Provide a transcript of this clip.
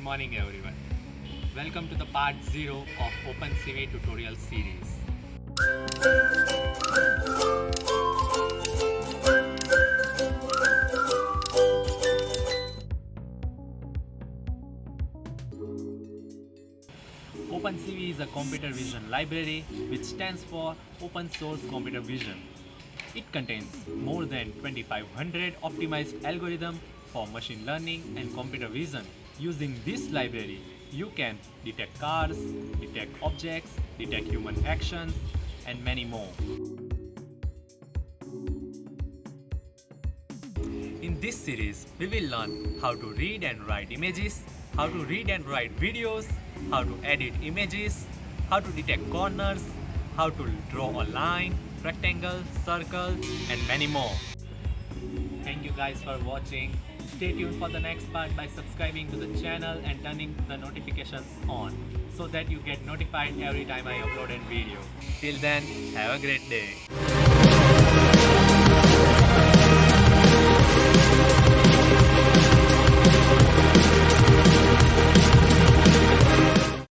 morning everyone. Welcome to the part 0 of OpenCV tutorial series. OpenCV is a computer vision library which stands for Open Source Computer Vision. It contains more than 2500 optimized algorithms for machine learning and computer vision. Using this library, you can detect cars, detect objects, detect human actions, and many more. In this series, we will learn how to read and write images, how to read and write videos, how to edit images, how to detect corners, how to draw a line, rectangle, circle, and many more. Thank you guys for watching. Stay tuned for the next part by subscribing to the channel and turning the notifications on so that you get notified every time I upload a video. Till then, have a great day.